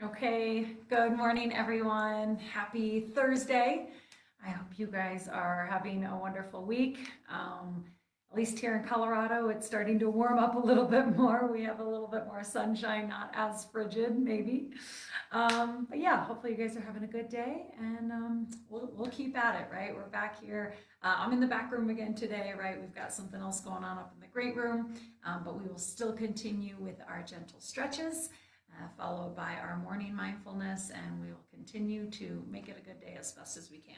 Okay, good morning, everyone. Happy Thursday. I hope you guys are having a wonderful week. At least here in Colorado, it's starting to warm up a little bit more. We have a little bit more sunshine, not as frigid, maybe. But yeah, hopefully you guys are having a good day, and we'll keep at it, right? We're back here. I'm in the back room again today, right? We've got something else going on up in the great room, but we will still continue with our gentle stretches followed by our morning mindfulness, and we will continue to make it a good day as best as we can.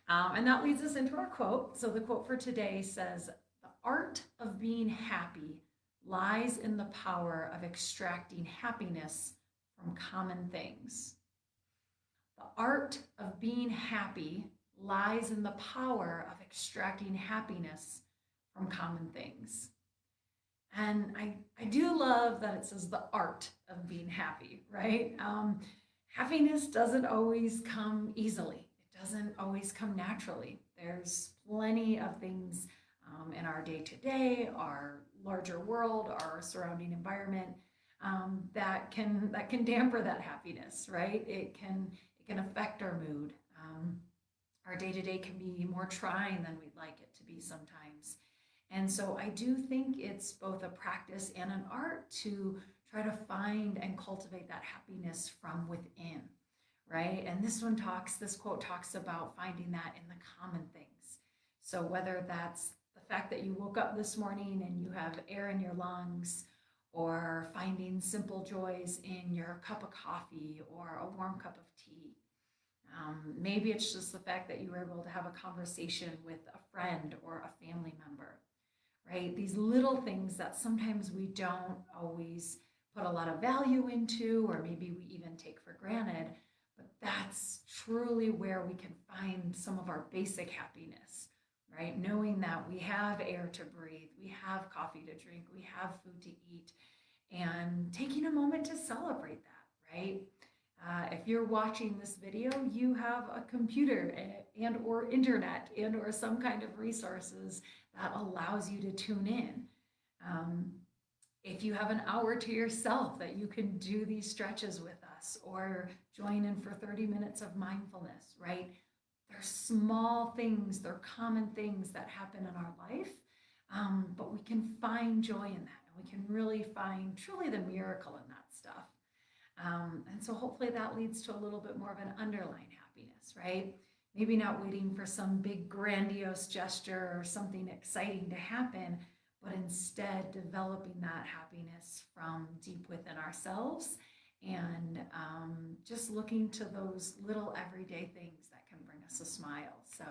And that leads us into our quote. So the quote for today says, "The art of being happy lies in the power of extracting happiness from common things." The art of being happy lies in the power of extracting happiness from common things. And I do love that it says the art of being happy, right? Happiness doesn't always come easily, it doesn't always come naturally. There's plenty of things in our day to day, our larger world, our surrounding environment that can damper that happiness, right? It can affect our mood. Our day to day can be more trying than we'd like it to be sometimes. And so I do think it's both a practice and an art to try to find and cultivate that happiness from within, right? And this quote talks about finding that in the common things. So whether that's the fact that you woke up this morning and you have air in your lungs, or finding simple joys in your cup of coffee or a warm cup of tea. Maybe it's just the fact that you were able to have a conversation with a friend or a family member, right? These little things that sometimes we don't always put a lot of value into, or maybe we even take for granted, but that's truly where we can find some of our basic happiness, right? Knowing that we have air to breathe, we have coffee to drink, we have food to eat, and taking a moment to celebrate that, right? If you're watching this video, you have a computer and or internet and or some kind of resources that allows you to tune in. Um, if you have an hour to yourself that you can do these stretches with us or join in for 30 minutes of mindfulness, right? They're small things, they're common things that happen in our life, but we can find joy in that, and we can really find truly the miracle in that stuff. And so hopefully that leads to a little bit more of an underlying happiness, right? Maybe not waiting for some big grandiose gesture or something exciting to happen, but instead developing that happiness from deep within ourselves and just looking to those little everyday things that can bring us a smile. So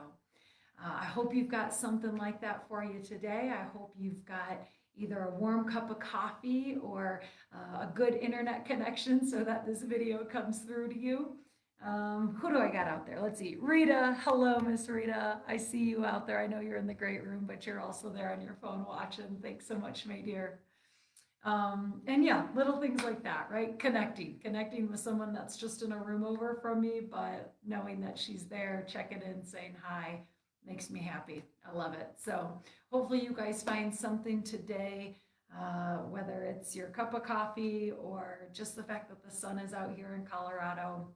I hope you've got something like that for you today. I hope you've got either a warm cup of coffee or a good internet connection so that this video comes through to you. Who do I got out there? Let's see. Rita. Hello, Miss Rita. I see you out there. I know you're in the great room, but you're also there on your phone watching. Thanks so much, my dear. And yeah, little things like that, right? Connecting with someone that's just in a room over from me, but knowing that she's there, checking in, saying hi, makes me happy. I love it. So hopefully you guys find something today, whether it's your cup of coffee or just the fact that the sun is out here in Colorado.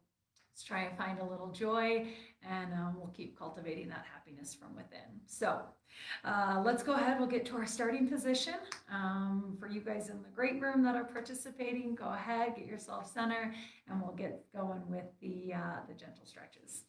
Let's try and find a little joy, and we'll keep cultivating that happiness from within. So let's go ahead. We'll get to our starting position. For you guys in the great room that are participating, go ahead, get yourself centered, and we'll get going with the gentle stretches.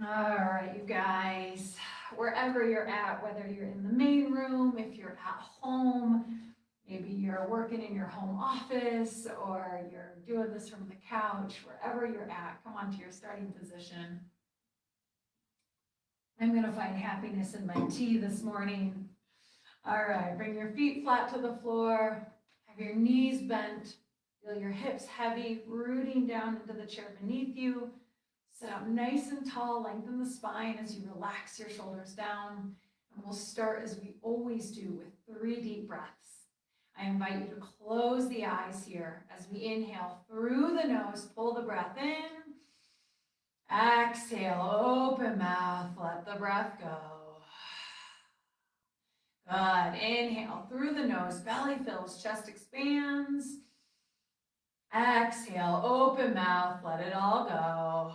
All right, you guys, wherever you're at, whether you're in the main room, if you're at home, maybe you're working in your home office or you're doing this from the couch, wherever you're at, come on to your starting position. I'm gonna find happiness in my tea this morning. All right, bring your feet flat to the floor, have your knees bent, feel your hips heavy, rooting down into the chair beneath you. Sit up nice and tall, lengthen the spine as you relax your shoulders down. And we'll start as we always do with 3 deep breaths. I invite you to close the eyes here as we inhale through the nose, pull the breath in. Exhale, open mouth, let the breath go. Good. Inhale through the nose, belly fills, chest expands. Exhale, open mouth, let it all go.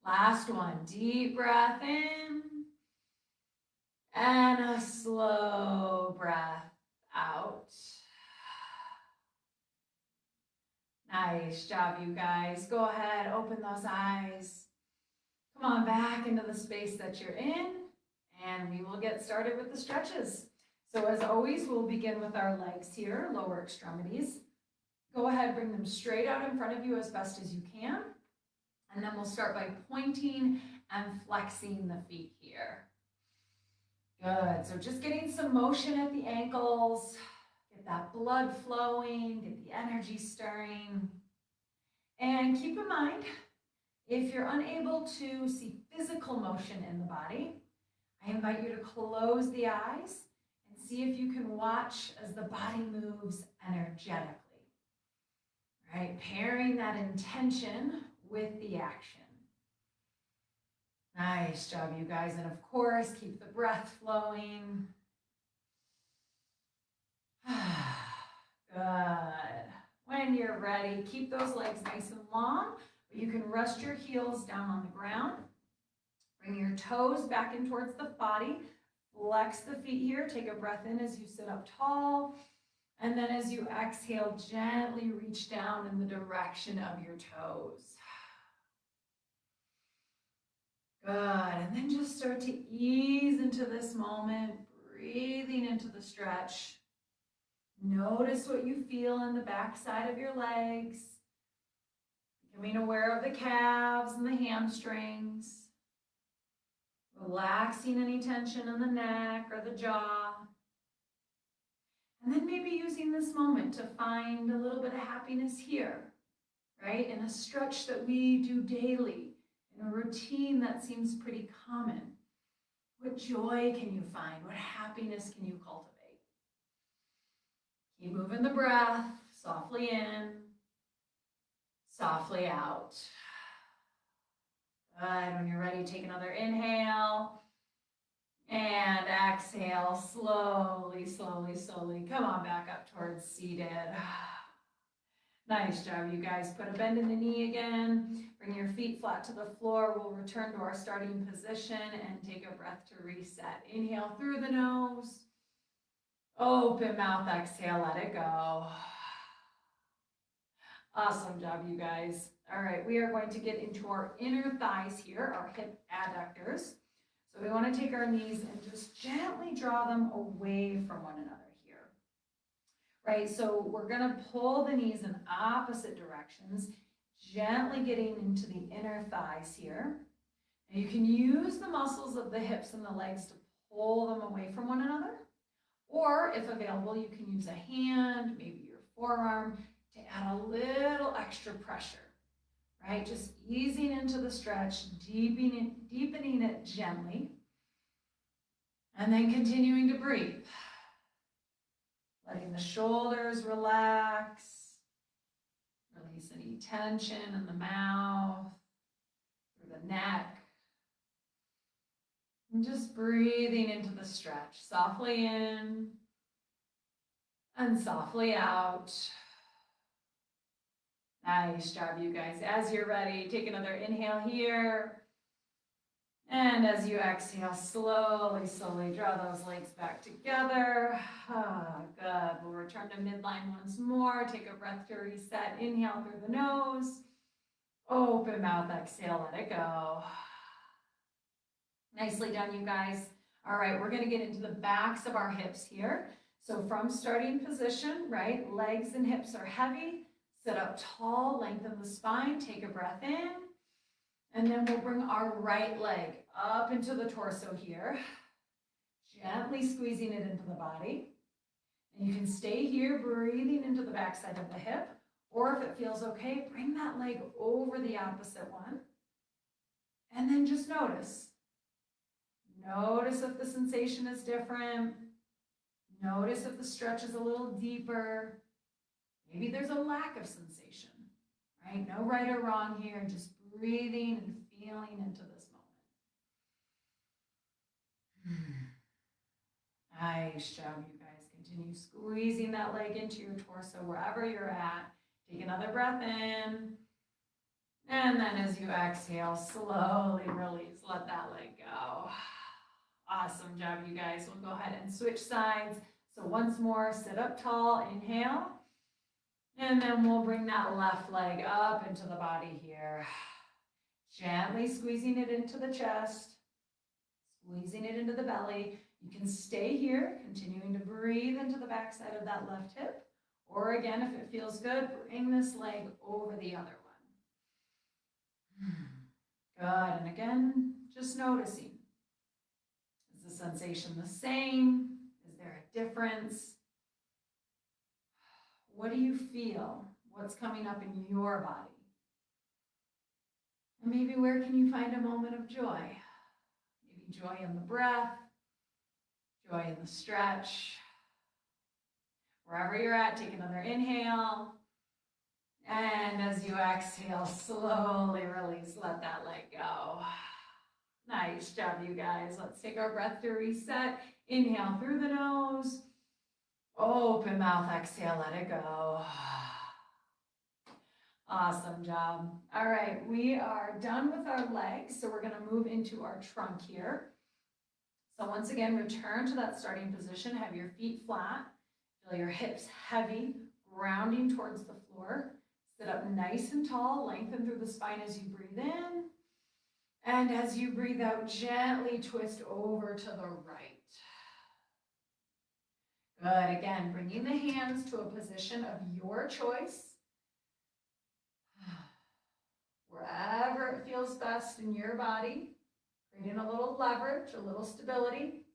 Last one, deep breath in. And a slow breath out. Nice job, you guys. Go ahead, open those eyes. Come on back into the space that you're in, and we will get started with the stretches. So as always, we'll begin with our legs here, lower extremities. Go ahead, bring them straight out in front of you as best as you can. And then we'll start by pointing and flexing the feet here. Good, so just getting some motion at the ankles, get that blood flowing, get the energy stirring. And keep in mind, if you're unable to see physical motion in the body, I invite you to close the eyes and see if you can watch as the body moves energetically. Right, pairing that intention with the action. Nice job, you guys. And of course, keep the breath flowing. Good. When you're ready, keep those legs nice and long. But you can rest your heels down on the ground. Bring your toes back in towards the body. Flex the feet here. Take a breath in as you sit up tall. And then as you exhale, gently reach down in the direction of your toes. Good, and then just start to ease into this moment, breathing into the stretch. Notice what you feel in the back side of your legs. Becoming aware of the calves and the hamstrings. Relaxing any tension in the neck or the jaw. And then maybe using this moment to find a little bit of happiness here, right? In a stretch that we do daily. In a routine that seems pretty common. What joy can you find? What happiness can you cultivate? Keep moving the breath, softly in, softly out. Good, when you're ready, take another inhale. And exhale, slowly, slowly, slowly. Come on back up towards seated. Nice job, you guys. Put a bend in the knee again. Bring your feet flat to the floor. We'll return to our starting position and take a breath to reset. Inhale through the nose. Open mouth, exhale, let it go. Awesome job, you guys. All right, we are going to get into our inner thighs here, our hip adductors. So we want to take our knees and just gently draw them away from one another. Right, so we're going to pull the knees in opposite directions, gently getting into the inner thighs here. And you can use the muscles of the hips and the legs to pull them away from one another. Or if available, you can use a hand, maybe your forearm, to add a little extra pressure, right? Just easing into the stretch, deepening it gently, and then continuing to breathe. Letting the shoulders relax, release any tension in the mouth, through the neck. And just breathing into the stretch, softly in and softly out. Nice job, you guys. As you're ready, take another inhale here. And as you exhale, slowly, slowly draw those legs back together. Good. We'll return to midline once more. Take a breath to reset. Inhale through the nose. Open mouth, exhale, let it go. Nicely done, you guys. All right, we're going to get into the backs of our hips here. So from starting position, right, legs and hips are heavy. Sit up tall, lengthen the spine. Take a breath in. And then we'll bring our right leg up into the torso here, gently squeezing it into the body. And you can stay here, breathing into the backside of the hip, or if it feels okay, bring that leg over the opposite one. And then just notice. Notice if the sensation is different. Notice if the stretch is a little deeper. Maybe there's a lack of sensation, right? No right or wrong here, just breathing and feeling into this moment. Nice job, you guys. Continue squeezing that leg into your torso wherever you're at. Take another breath in. And then as you exhale, slowly release. Let that leg go. Awesome job, you guys. We'll go ahead and switch sides. So once more, sit up tall, inhale. And then we'll bring that left leg up into the body here. Gently squeezing it into the chest, squeezing it into the belly. You can stay here, continuing to breathe into the backside of that left hip. Or again, if it feels good, bring this leg over the other one. Good, and again, just noticing. Is the sensation the same? Is there a difference? What do you feel? What's coming up in your body? And maybe where can you find a moment of joy? Maybe joy in the breath, joy in the stretch. Wherever you're at, take another inhale. And as you exhale, slowly release, let that leg go. Nice job, you guys. Let's take our breath to reset. Inhale through the nose. Open mouth, exhale, let it go. Awesome job. All right, we are done with our legs, so we're going to move into our trunk here. So once again, return to that starting position. Have your feet flat. Feel your hips heavy, grounding towards the floor. Sit up nice and tall, lengthen through the spine as you breathe in. And as you breathe out, gently twist over to the right. Good, again, bringing the hands to a position of your choice. Wherever it feels best in your body, creating a little leverage, a little stability.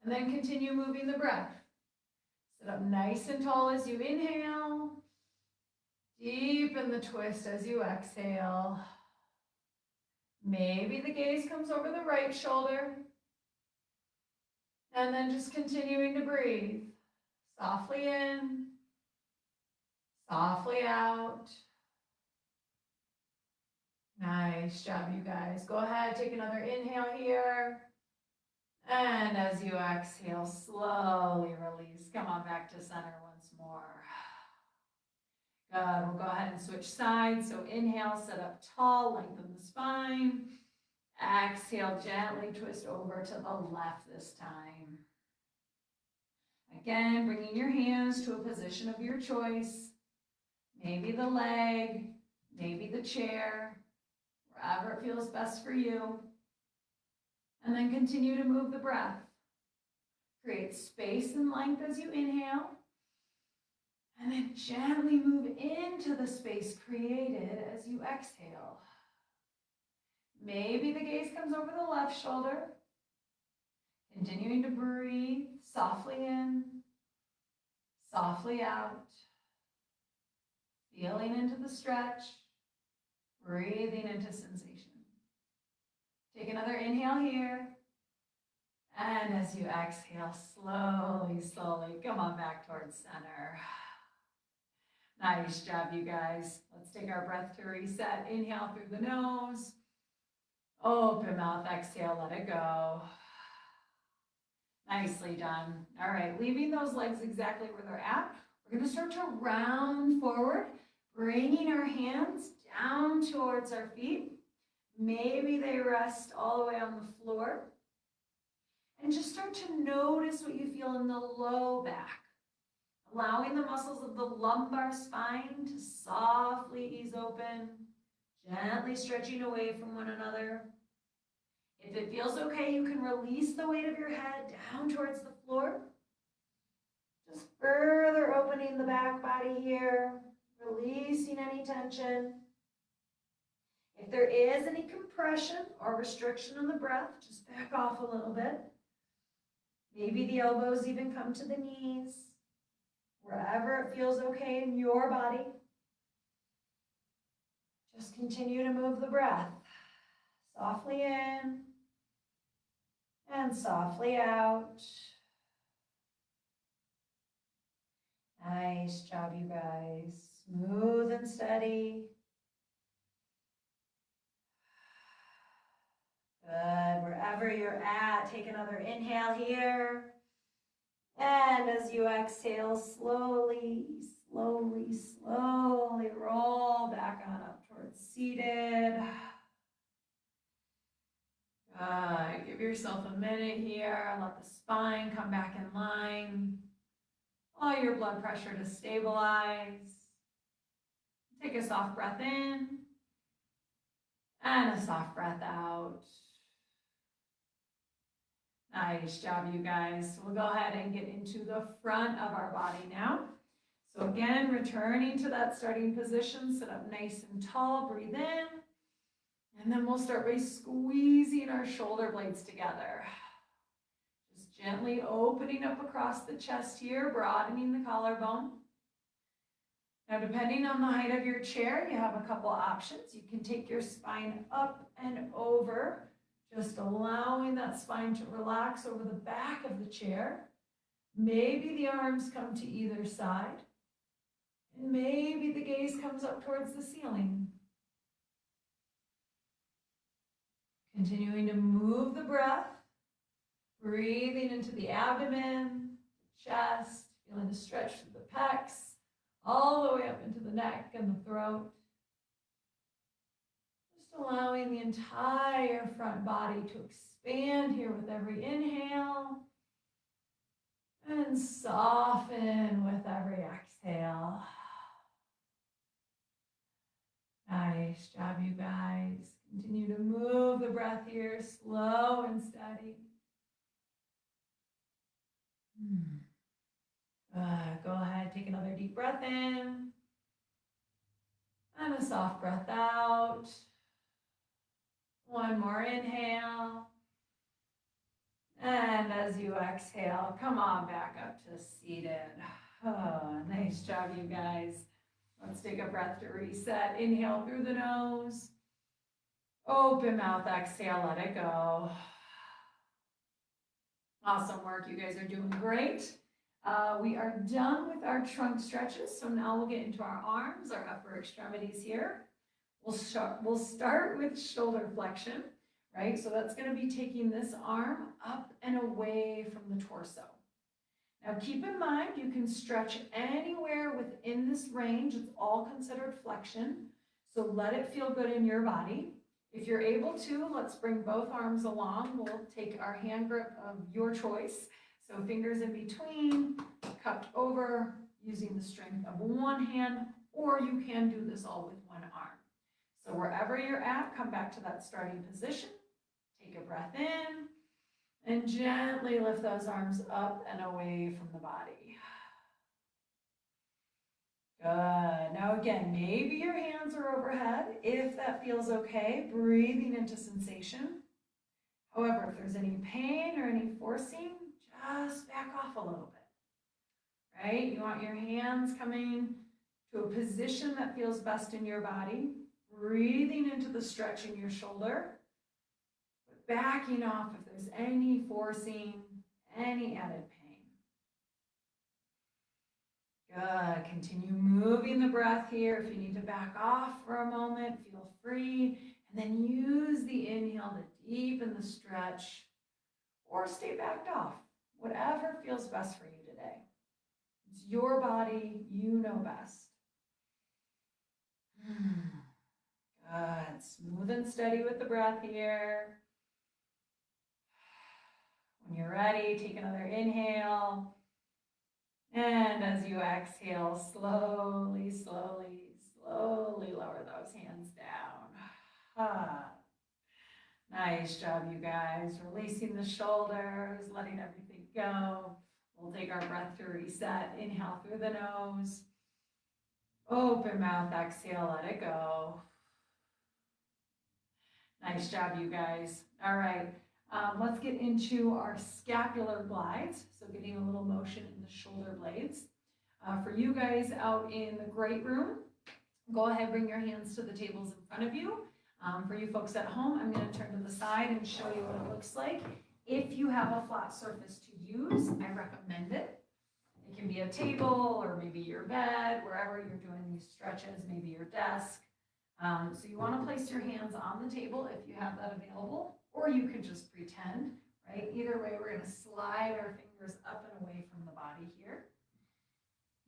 And then continue moving the breath. Sit up nice and tall as you inhale. Deepen the twist as you exhale. Maybe the gaze comes over the right shoulder. And then just continuing to breathe. Softly in, softly out. Nice job, you guys. Go ahead, take another inhale here. And as you exhale, slowly release. Come on back to center once more. Good, we'll go ahead and switch sides. So inhale, sit up tall, lengthen the spine. Exhale, gently twist over to the left this time. Again, bringing your hands to a position of your choice. Maybe the leg, maybe the chair, wherever it feels best for you. And then continue to move the breath. Create space and length as you inhale. And then gently move into the space created as you exhale. Maybe the gaze comes over the left shoulder. Continuing to breathe softly in, softly out. Feeling into the stretch, breathing into sensation. Take another inhale here. And as you exhale, slowly, slowly, come on back towards center. Nice job, you guys. Let's take our breath to reset. Inhale through the nose. Open mouth, exhale, let it go. Nicely done. All right, leaving those legs exactly where they're at. We're going to start to round forward, bringing our hands down towards our feet. Maybe they rest all the way on the floor. And just start to notice what you feel in the low back. Allowing the muscles of the lumbar spine to softly ease open, gently stretching away from one another. If it feels okay, you can release the weight of your head down towards the floor. Just further opening the back body here, releasing any tension. If there is any compression or restriction on the breath, just back off a little bit. Maybe the elbows even come to the knees. Wherever it feels okay in your body, just continue to move the breath. Softly in and softly out. Nice job, you guys. Smooth and steady. Good. Wherever you're at, take another inhale here. And as you exhale, slowly, slowly, slowly roll back on up towards seated. Give yourself a minute here. Let the spine come back in line. Allow your blood pressure to stabilize. Take a soft breath in and a soft breath out. Nice job, you guys. So we'll go ahead and get into the front of our body now. So again, returning to that starting position, sit up nice and tall, breathe in. And then we'll start by squeezing our shoulder blades together. Just gently opening up across the chest here, broadening the collarbone. Now, depending on the height of your chair, you have a couple options. You can take your spine up and over, just allowing that spine to relax over the back of the chair. Maybe the arms come to either side. And maybe the gaze comes up towards the ceiling. Continuing to move the breath, breathing into the abdomen, the chest, feeling the stretch through the pecs, all the way up into the neck and the throat. Just allowing the entire front body to expand here with every inhale and soften with every exhale. Nice job, you guys. Continue to move the breath here, slow and steady. Go ahead, take another deep breath in and a soft breath out. One more inhale. And as you exhale, come on back up to seated. Oh, nice job, you guys. Let's take a breath to reset. Inhale through the nose. Open mouth, exhale, let it go. Awesome work. You guys are doing great. We are done with our trunk stretches. So now we'll get into our arms, our upper extremities here. We'll start with shoulder flexion, right? So that's going to be taking this arm up and away from the torso. Now keep in mind, you can stretch anywhere within this range. It's all considered flexion. So let it feel good in your body. If you're able to, let's bring both arms along. We'll take our hand grip of your choice. So fingers in between, cupped over, using the strength of one hand, or you can do this all with one arm. So wherever you're at, come back to that starting position. Take a breath in and gently lift those arms up and away from the body. Good. Now again, maybe your hands are overhead. If that feels okay, breathing into sensation. However, if there's any pain or any forcing, just back off a little bit, right? You want your hands coming to a position that feels best in your body, breathing into the stretch in your shoulder, but backing off if there's any forcing, any added pain. Good. Continue moving the breath here. If you need to back off for a moment, feel free. And then use the inhale to deepen the stretch or stay backed off. Whatever feels best for you today. It's your body, you know best. Good. Smooth and steady with the breath here. When you're ready, take another inhale. And as you exhale, slowly, slowly, slowly lower those hands down. Nice job, you guys. Releasing the shoulders, letting everything go. We'll take our breath to reset. Inhale through the nose. Open mouth, exhale, let it go. Nice job, you guys. All right, let's get into our scapular glides. So getting a little motion in the shoulder blades. For you guys out in the great room, go ahead, bring your hands to the tables in front of you. For you folks at home, I'm going to turn to the side and show you what it looks like. If you have a flat surface to use, I recommend it. It can be a table or maybe your bed, wherever you're doing these stretches, maybe your desk. So you want to place your hands on the table if you have that available, or you could just pretend, right? Either way, we're going to slide our fingers up and away from the body here.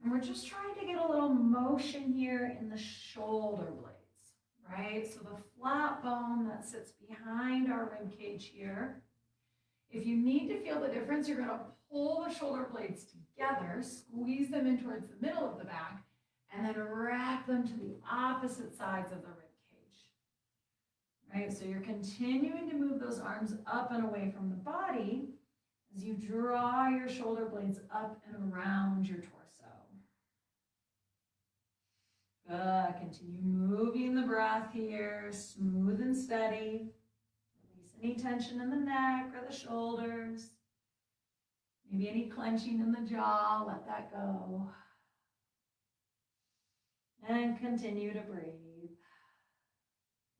And we're just trying to get a little motion here in the shoulder blades, right? So the flat bone that sits behind our rib cage here. If you need to feel the difference, you're going to pull the shoulder blades together, squeeze them in towards the middle of the back, and then wrap them to the opposite sides of the rib cage. Right? So you're continuing to move those arms up and away from the body as you draw your shoulder blades up and around your torso. Good. Continue moving the breath here, smooth and steady. Release any tension in the neck or the shoulders. Maybe any clenching in the jaw, let that go. And continue to breathe.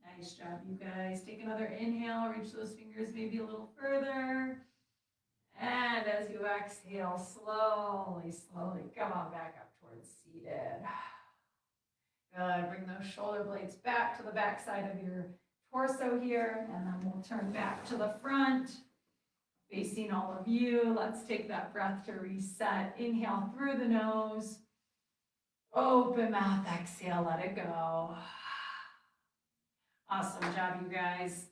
Nice job, you guys. Take another inhale, reach those fingers maybe a little further. And as you exhale, slowly, slowly come on back up towards seated. Good. Bring those shoulder blades back to the back side of your torso here, and then we'll turn back to the front, facing all of you. Let's take that breath to reset. Inhale through the nose. Open mouth, exhale, let it go. Awesome job, you guys.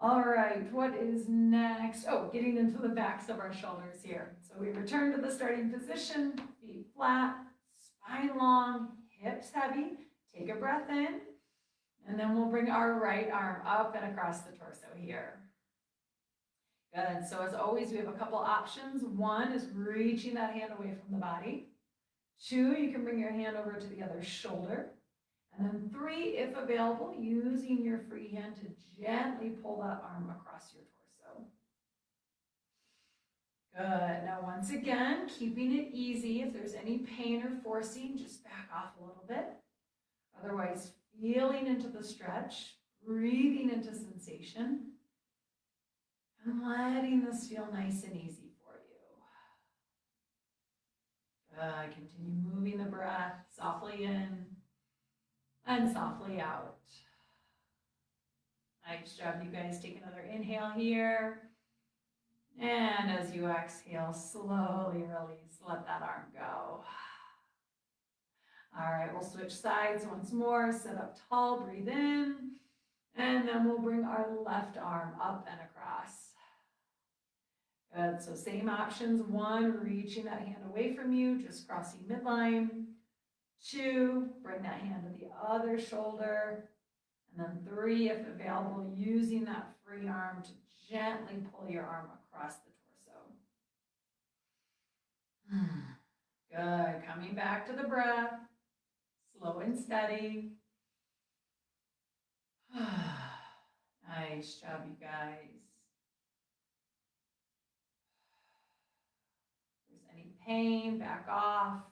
All right, what is next? Oh, getting into the backs of our shoulders here. So we return to the starting position, feet flat, spine long, hips heavy. Take a breath in, and then we'll bring our right arm up and across the torso here. Good. So as always, we have a couple options. One is reaching that hand away from the body. Two, you can bring your hand over to the other shoulder. And then three, if available, using your free hand to gently pull that arm across your torso. Good. Now, once again, keeping it easy. If there's any pain or forcing, just back off a little bit. Otherwise, feeling into the stretch, breathing into sensation, and letting this feel nice and easy for you. Good. Continue moving the breath softly in and softly out. Nice job, you guys. Take another inhale here. And as you exhale, slowly release. Let that arm go. All right, we'll switch sides once more. Sit up tall, breathe in. And then we'll bring our left arm up and across. Good, so same options. One, reaching that hand away from you, just crossing midline. Two, bring that hand to the other shoulder. And then three, if available, using that free arm to gently pull your arm across the torso. Good, coming back to the breath, slow and steady. Nice job, you guys. If there's any pain, back off.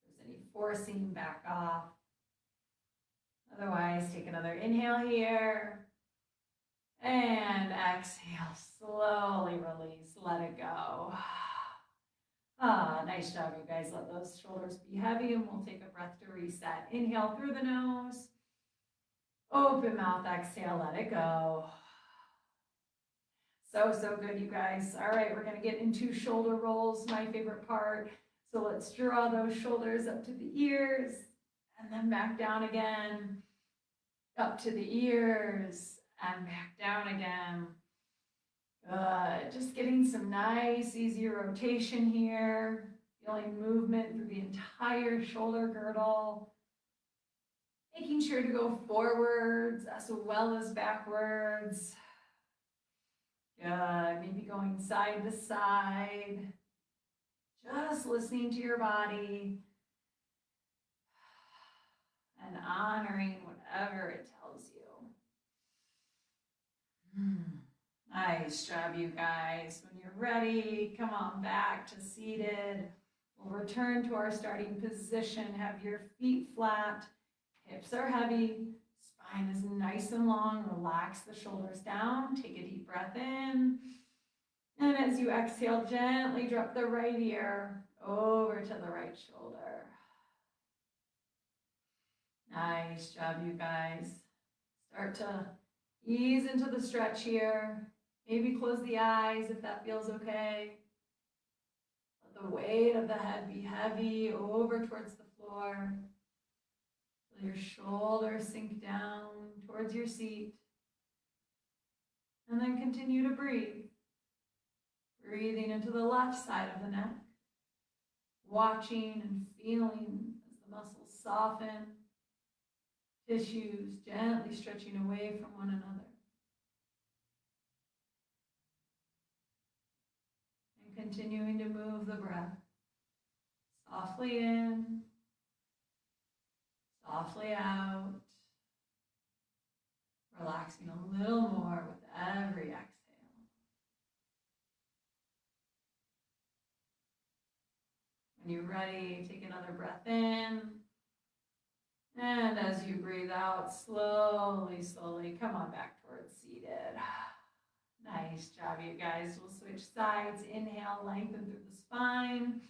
If there's any forcing, back off. Otherwise, take another inhale here. And exhale, slowly release, let it go. Nice job, you guys. Let those shoulders be heavy, and we'll take a breath to reset. Inhale through the nose. Open mouth, exhale, let it go. So good, you guys. All right, we're going to get into shoulder rolls, my favorite part. So let's draw those shoulders up to the ears, and then back down again, up to the ears, and back down again. Good. Just getting some nice, easy rotation here. Feeling movement through the entire shoulder girdle. Making sure to go forwards as well as backwards. Good. Maybe going side to side. Just listening to your body. And honoring whatever it tells you. Nice job, you guys. When you're ready, come on back to seated. We'll return to our starting position. Have your feet flat. Hips are heavy. Spine is nice and long. Relax the shoulders down. Take a deep breath in. And as you exhale, gently drop the right ear over to the right shoulder. Nice job, you guys. Start to ease into the stretch here. Maybe close the eyes if that feels okay. Let the weight of the head be heavy over towards the floor. Feel your shoulders sink down towards your seat. And then continue to breathe. Breathing into the left side of the neck. Watching and feeling as the muscles soften. Tissues gently stretching away from one another. And continuing to move the breath. Softly in. Softly out. Relaxing a little more with every exhale. When you're ready, take another breath in. And as you breathe out, slowly, slowly come on back towards seated. Nice job, you guys. We'll switch sides. Inhale, lengthen through the spine.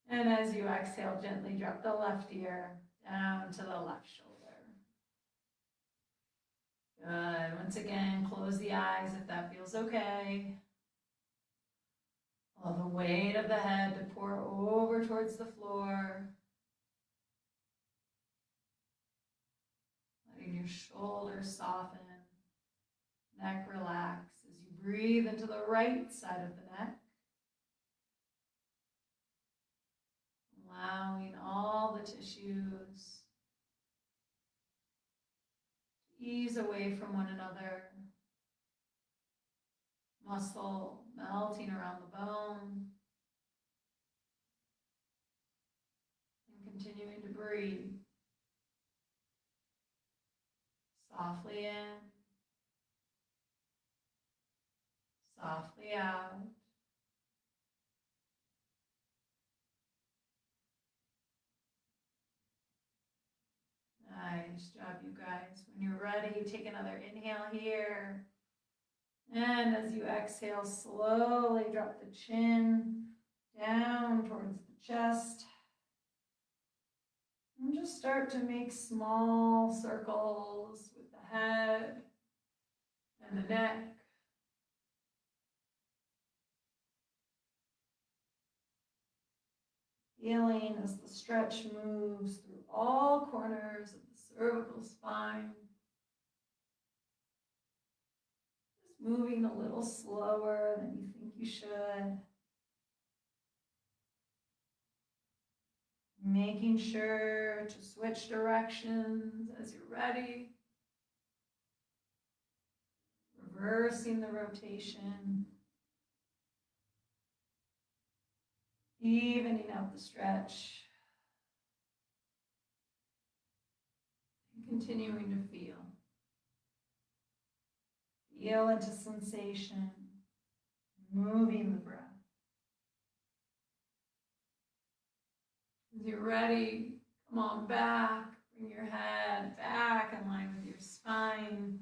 And as you exhale, gently drop the left ear down to the left shoulder. Good. Once again, close the eyes if that feels okay. Allow the weight of the head to pour over towards the floor. Letting your shoulders soften, neck relax as you breathe into the right side of the neck. Allowing all the tissues to ease away from one another. Muscle melting around the bone. And continuing to breathe. Softly in. Softly out. Nice job, you guys. When you're ready, take another inhale here. And as you exhale, slowly drop the chin down towards the chest. And just start to make small circles with the head and the neck. Feeling as the stretch moves through all corners of the cervical spine. Just moving a little slower than you think you should. Making sure to switch directions as you're ready. Reversing the rotation. Evening out the stretch. And continuing to feel. Feel into sensation. Moving the breath. As you're ready, come on back. Bring your head back in line with your spine.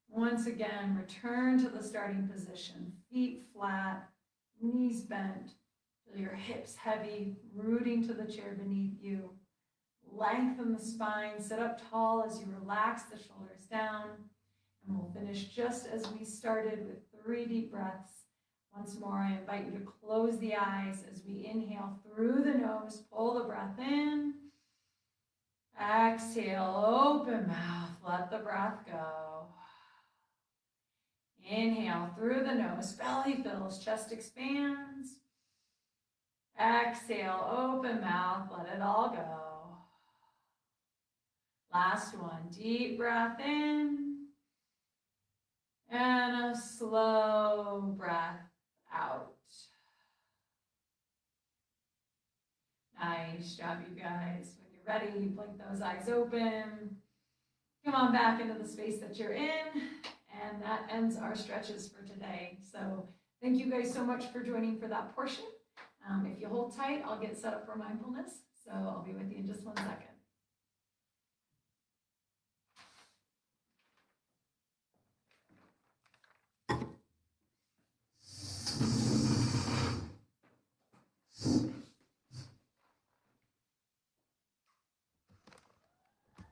Once again, return to the starting position. Feet flat, knees bent. Feel your hips heavy, rooting to the chair beneath you. Lengthen the spine, sit up tall as you relax the shoulders down. And we'll finish just as we started with 3 deep breaths. Once more, I invite you to close the eyes as we inhale through the nose, pull the breath in. Exhale, open mouth, let the breath go. Inhale through the nose, belly fills, chest expands. Exhale, open mouth, let it all go. Last one, deep breath in. And a slow breath out. Nice job, you guys. When you're ready, you blink those eyes open. Come on back into the space that you're in. And that ends our stretches for today. So thank you guys so much for joining for that portion. If you hold tight, I'll get set up for mindfulness. So I'll be with you in just 1 second.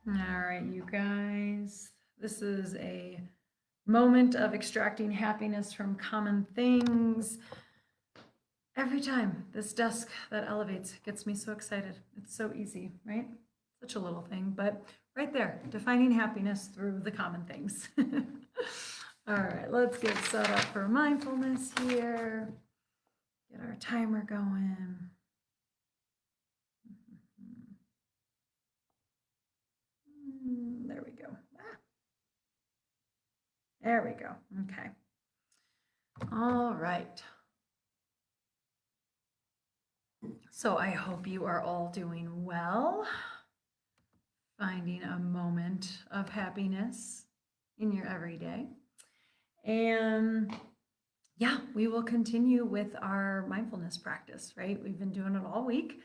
All right, you guys, this is a moment of extracting happiness from common things. Every time this desk that elevates gets me so excited. It's so easy, right? Such a little thing, but right there, defining happiness through the common things. All right, let's get set up for mindfulness here. Get our timer going. There we go. There we go. Okay. All right. So I hope you are all doing well, finding a moment of happiness in your everyday. And yeah, we will continue with our mindfulness practice, right? We've been doing it all week.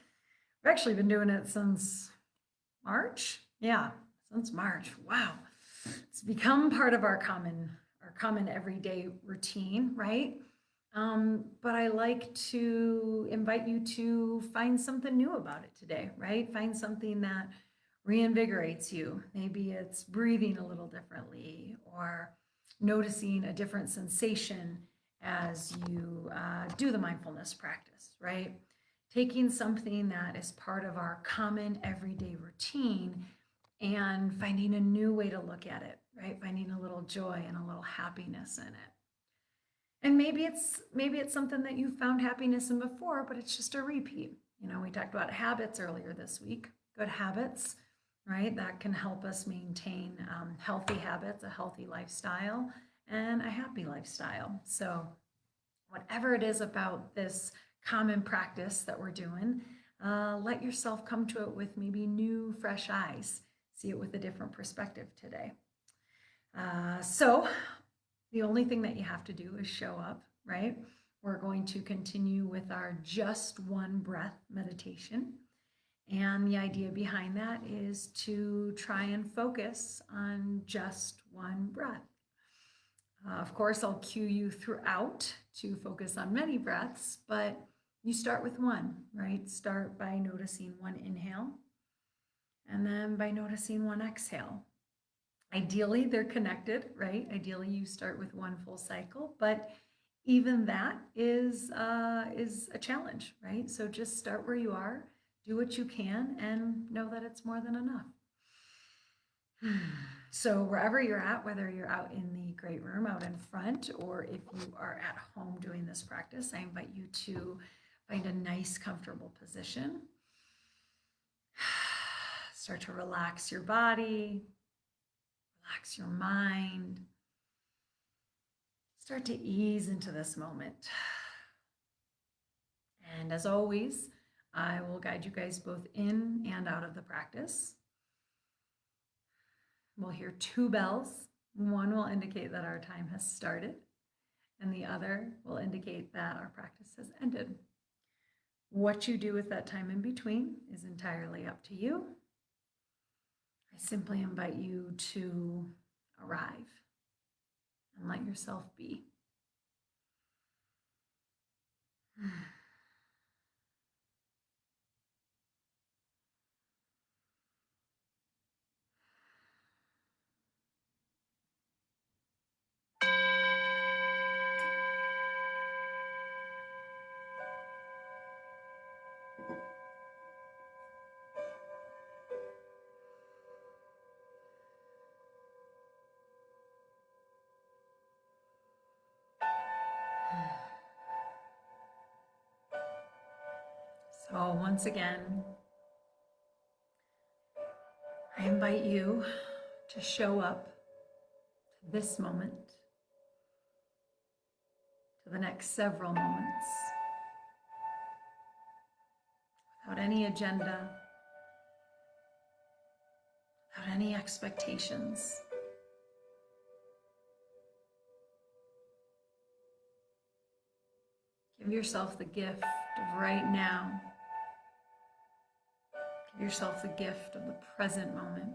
We've actually been doing it since March. Yeah, since March. Wow. It's become part of our common everyday routine, right? But I like to invite you to find something new about it today, right? Find something that reinvigorates you. Maybe it's breathing a little differently or noticing a different sensation as you do the mindfulness practice, right? Taking something that is part of our common everyday routine and finding a new way to look at it, right? Finding a little joy and a little happiness in it. And maybe it's something that you found happiness in before, but it's just a repeat. You know, we talked about habits earlier this week. Good habits, right? That can help us maintain healthy habits, a healthy lifestyle, and a happy lifestyle. So whatever it is about this common practice that we're doing, let yourself come to it with maybe new, fresh eyes. See it with a different perspective today. So the only thing that you have to do is show up, right? We're going to continue with our just one breath meditation. And the idea behind that is to try and focus on just one breath. Of course, I'll cue you throughout to focus on many breaths, but you start with one, right? Start by noticing one inhale and then by noticing one exhale. Ideally, they're connected, right? Ideally, you start with one full cycle, but even that is a challenge, right? So just start where you are, do what you can, and know that it's more than enough. So wherever you're at, whether you're out in the great room, out in front, or if you are at home doing this practice, I invite you to find a nice, comfortable position. Start to relax your body, relax your mind. Start to ease into this moment. And as always, I will guide you guys both in and out of the practice. We'll hear two bells. One will indicate that our time has started, and the other will indicate that our practice has ended. What you do with that time in between is entirely up to you. I simply invite you to arrive and let yourself be. So once again, I invite you to show up to this moment, to the next several moments, without any agenda, without any expectations. Give yourself the gift of right now. Give yourself the gift of the present moment.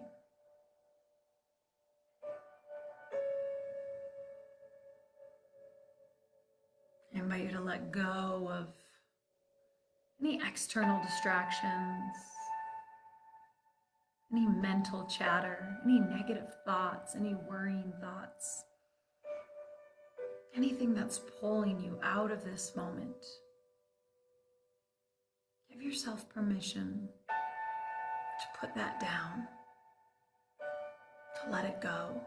I invite you to let go of any external distractions, any mental chatter, any negative thoughts, any worrying thoughts. anything that's pulling you out of this moment, give yourself permission to put that down, to let it go.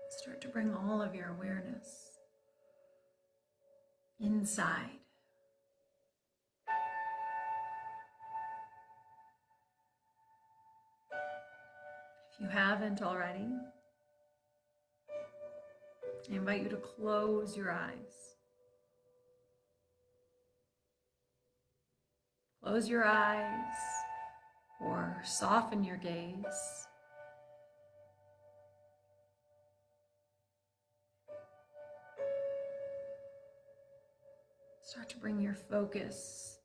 Start to bring all of your awareness inside. If you haven't already, I invite you to close your eyes. Close your eyes or soften your gaze. Start to bring your focus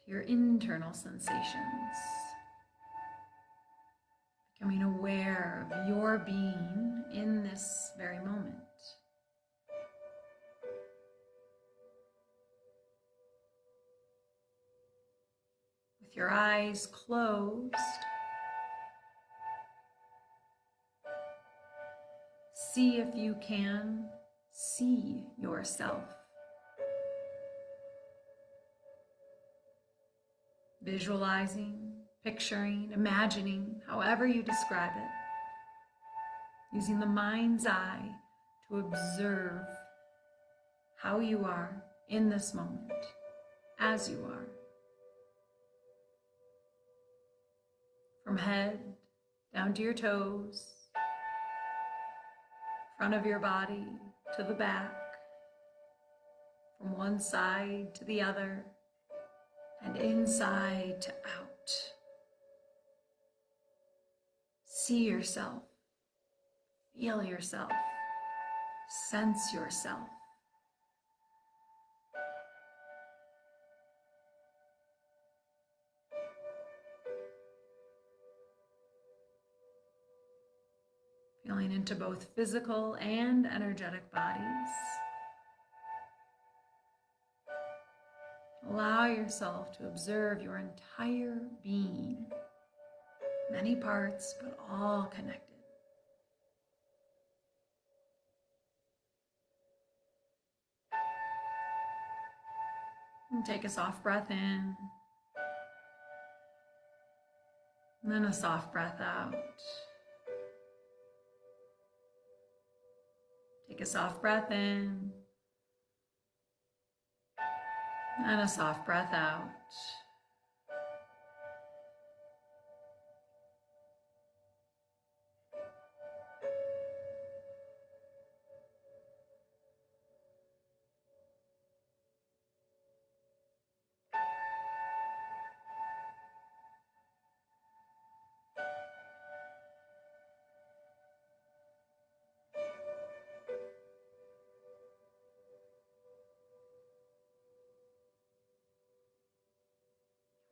to your internal sensations, becoming aware of your being in this very moment. With your eyes closed, see if you can see yourself. Visualizing, picturing, imagining, however you describe it, using the mind's eye to observe how you are in this moment, as you are. From head down to your toes, front of your body to the back, from one side to the other, and inside to out. See yourself, feel yourself, sense yourself. Feeling into both physical and energetic bodies. Allow yourself to observe your entire being, many parts, but all connected. And take a soft breath in, and then a soft breath out. Take a soft breath in, and a soft breath out.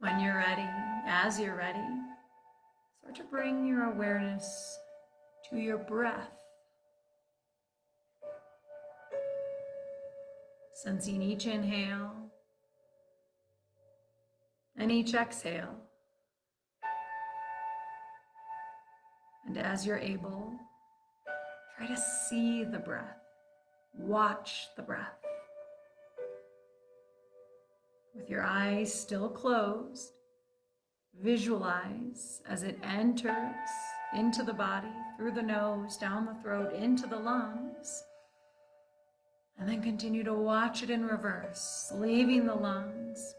When you're ready, as you're ready, start to bring your awareness to your breath. Sensing each inhale and each exhale. And as you're able, try to see the breath, watch the breath. With your eyes still closed, visualize as it enters into the body, through the nose, down the throat, into the lungs, and then continue to watch it in reverse, leaving the lungs,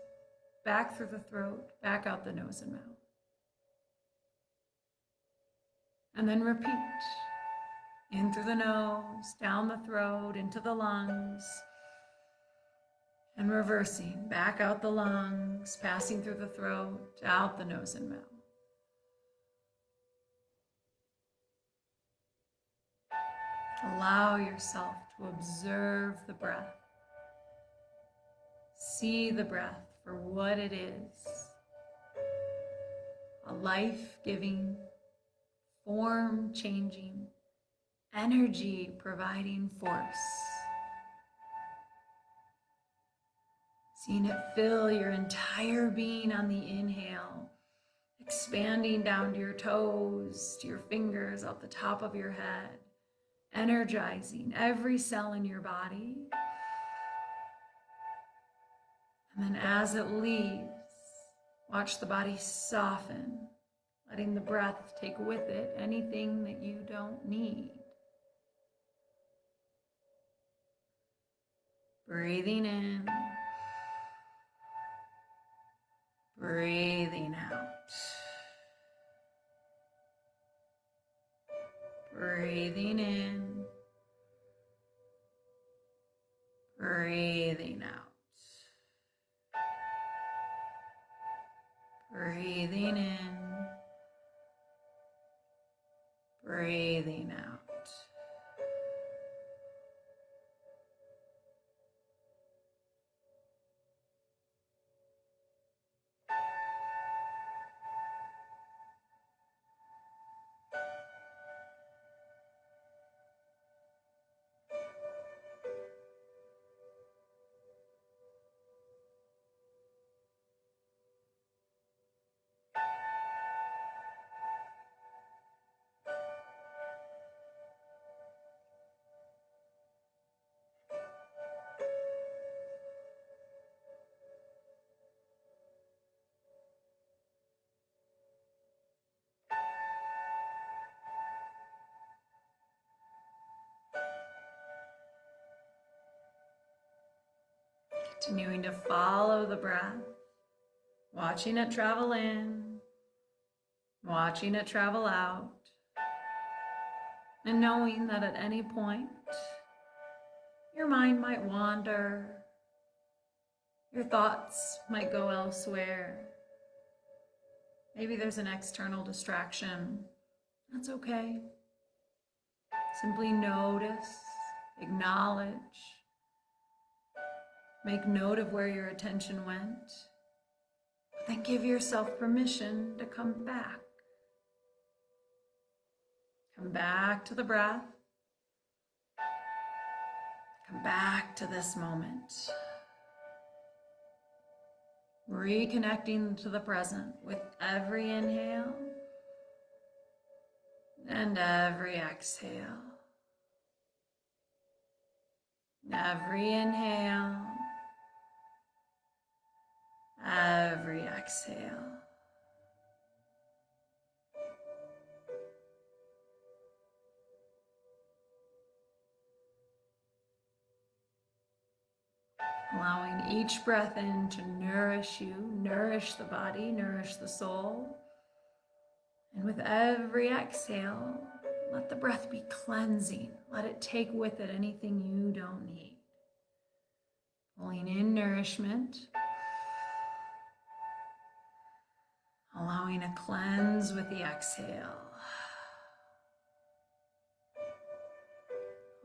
back through the throat, back out the nose and mouth. And then repeat, in through the nose, down the throat, into the lungs, and reversing, back out the lungs, passing through the throat, out the nose and mouth. Allow yourself to observe the breath. See the breath for what it is. A life-giving, form-changing, energy-providing force. Seeing it fill your entire being on the inhale, expanding down to your toes, to your fingers, out the top of your head, energizing every cell in your body. And then as it leaves, watch the body soften, letting the breath take with it anything that you don't need. Breathing in, breathing out. Breathing in, breathing out. Breathing in, breathing out. Continuing to follow the breath, watching it travel in, watching it travel out, and knowing that at any point, your mind might wander, your thoughts might go elsewhere. Maybe there's an external distraction. That's okay. Simply notice, acknowledge, make note of where your attention went, but then give yourself permission to come back. Come back to the breath. Come back to this moment. Reconnecting to the present with every inhale and every exhale. Every inhale, every exhale. Allowing each breath in to nourish you, nourish the body, nourish the soul. And with every exhale, let the breath be cleansing. Let it take with it anything you don't need. Pulling in nourishment. Allowing a cleanse with the exhale.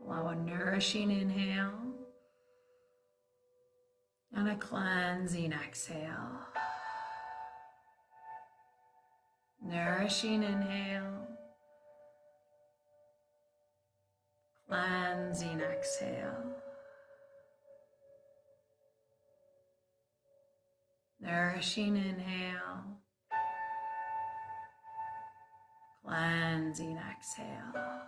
Allow a nourishing inhale and a cleansing exhale. Nourishing inhale, cleansing exhale. Nourishing inhale, cleansing exhale.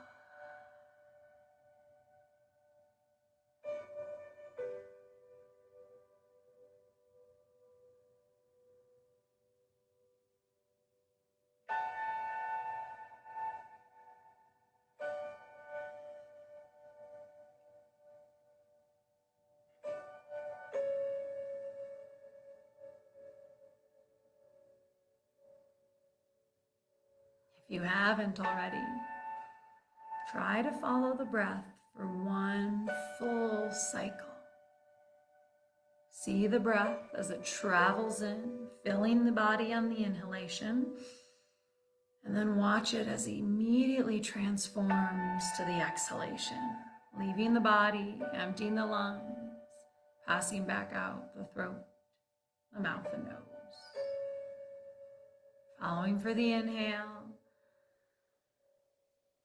If you haven't already, try to follow the breath for one full cycle. See the breath as it travels in, filling the body on the inhalation, and then watch it as it immediately transforms to the exhalation, leaving the body, emptying the lungs, passing back out the throat, the mouth and nose. Following for the inhale,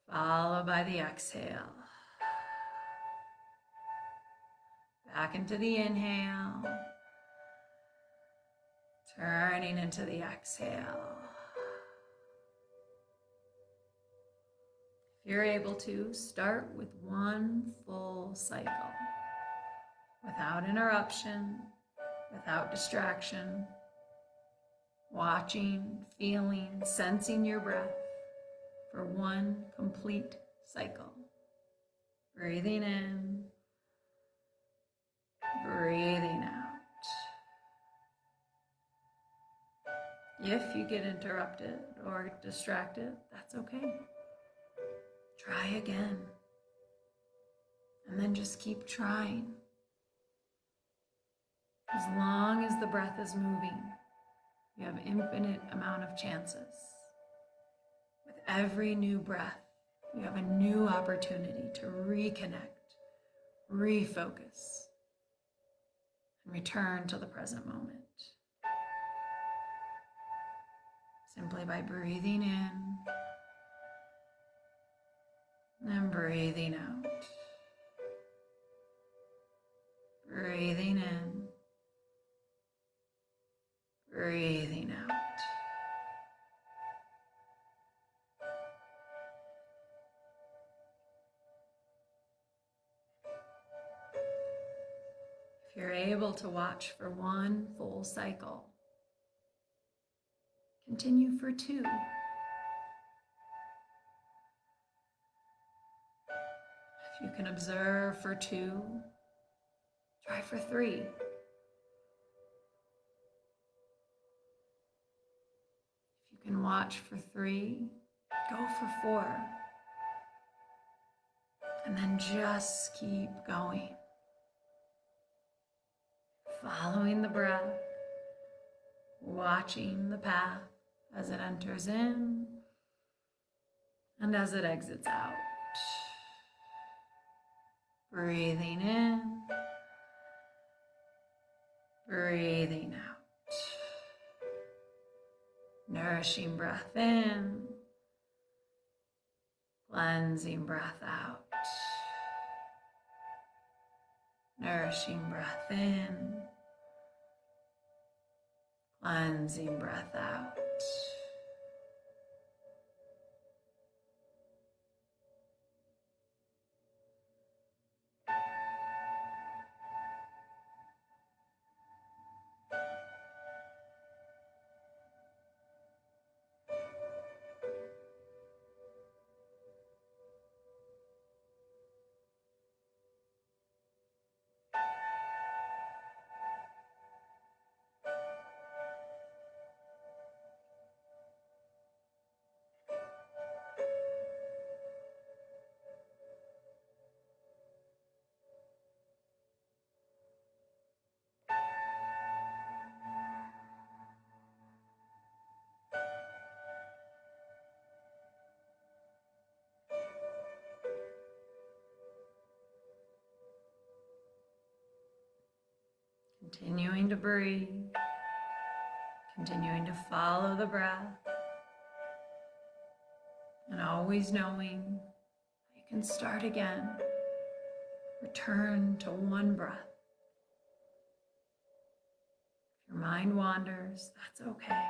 followed by the exhale. Back into the inhale, turning into the exhale. If you're able to, start with one full cycle without interruption, without distraction, watching, feeling, sensing your breath for one complete cycle. Breathing in, breathing out. If you get interrupted or distracted, that's okay. Try again. And then just keep trying. As long as the breath is moving, you have infinite amount of chances. With every new breath, you have a new opportunity to reconnect, refocus, and return to the present moment. Simply by breathing in and breathing out. Breathing in, breathing out. If you're able to watch for one full cycle, continue for 2. If you can observe for 2, try for 3. If you can watch for 3, go for 4. And then just keep going. Following the breath, watching the path as it enters in and as it exits out. Breathing in, breathing out. Nourishing breath in, cleansing breath out. Nourishing breath in, cleansing breath out. Continuing to breathe, continuing to follow the breath, and always knowing you can start again. Return to one breath. If your mind wanders, that's okay.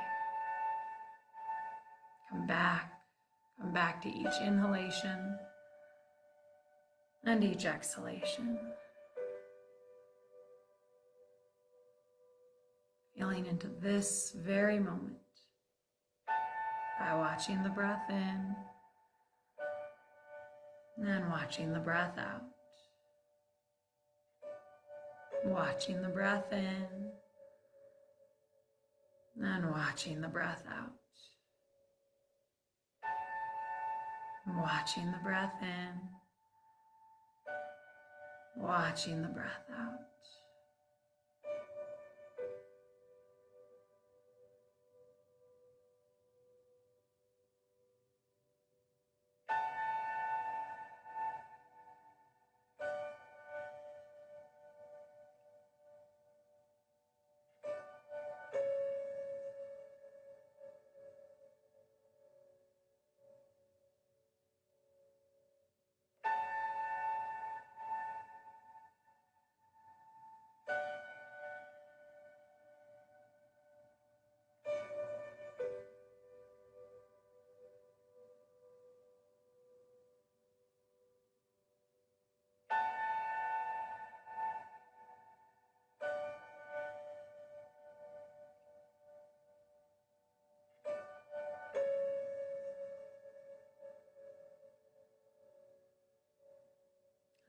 Come back to each inhalation and each exhalation. Feeling into this very moment by watching the breath in and watching the breath out. Watching the breath in and watching the breath out. Watching the breath in, watching the breath out.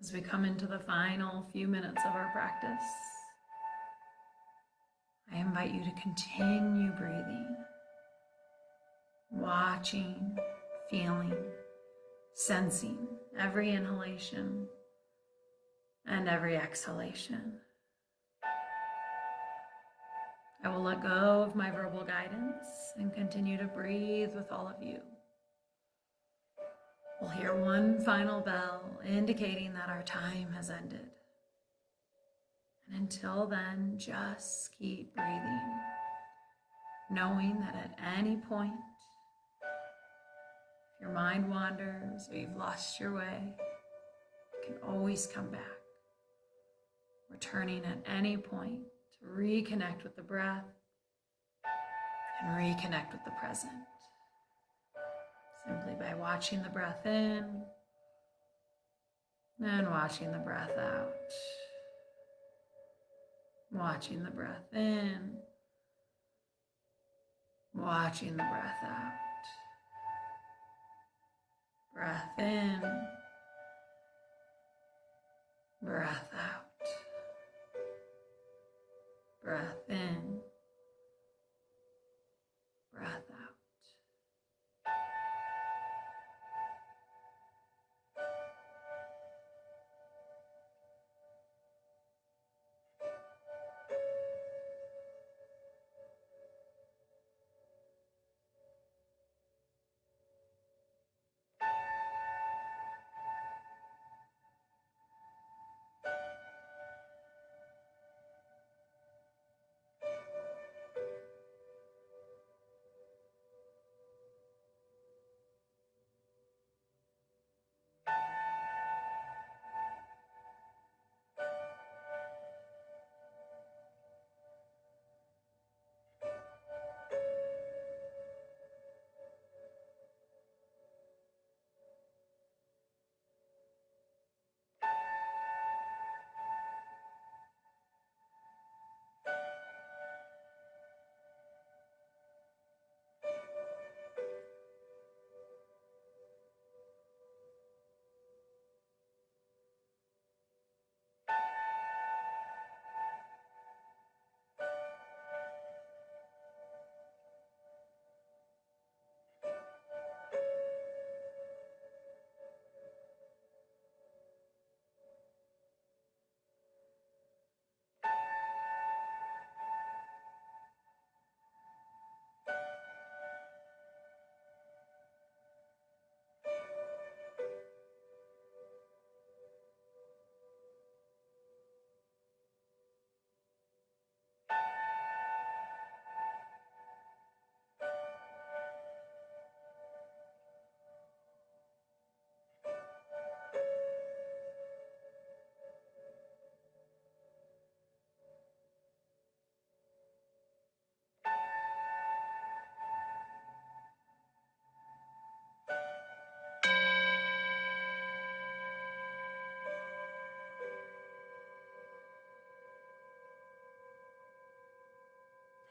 As we come into the final few minutes of our practice, I invite you to continue breathing, watching, feeling, sensing every inhalation and every exhalation. I will let go of my verbal guidance and continue to breathe with all of you. We'll hear one final bell indicating that our time has ended. And until then, just keep breathing, knowing that at any point, if your mind wanders or you've lost your way, you can always come back, returning at any point to reconnect with the breath and reconnect with the present. Simply by watching the breath in and watching the breath out. Watching the breath in, watching the breath out. Breath in, breath out. Breath in, breath out.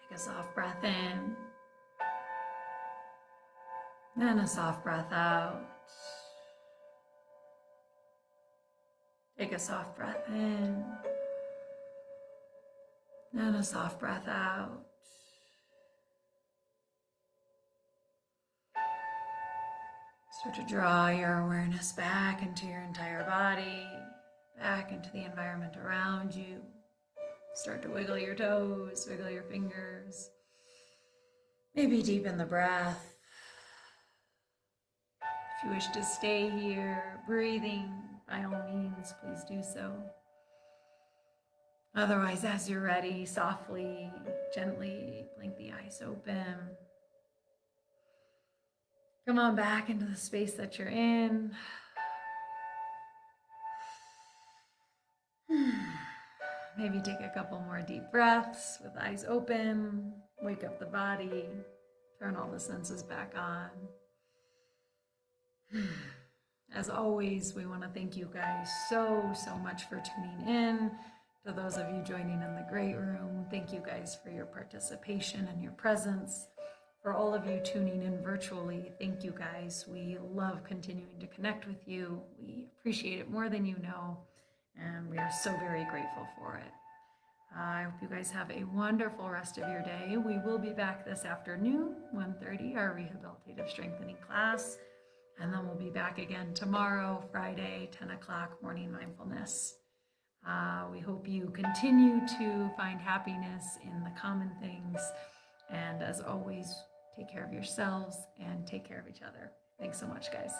Take a soft breath in and a soft breath out. Take a soft breath in and a soft breath out. Start to draw your awareness back into your entire body, back into the environment around you. Start to wiggle your toes, wiggle your fingers. Maybe deepen the breath. If you wish to stay here, breathing, by all means, please do so. Otherwise, as you're ready, softly, gently blink the eyes open. Come on back into the space that you're in. Maybe take a couple more deep breaths with eyes open. Wake up the body. Turn all the senses back on. As always, we want to thank you guys so much for tuning in. To those of you joining in the great room, thank you guys for your participation and your presence. For all of you tuning in virtually, thank you guys. We love continuing to connect with you. We appreciate it more than you know, and we are so very grateful for it. I hope you guys have a wonderful rest of your day. We will be back this afternoon, 1:30, our rehabilitative strengthening class. And then we'll be back again tomorrow, Friday, 10 o'clock, morning mindfulness. We hope you continue to find happiness in the common things. And as always, take care of yourselves and take care of each other. Thanks so much, guys.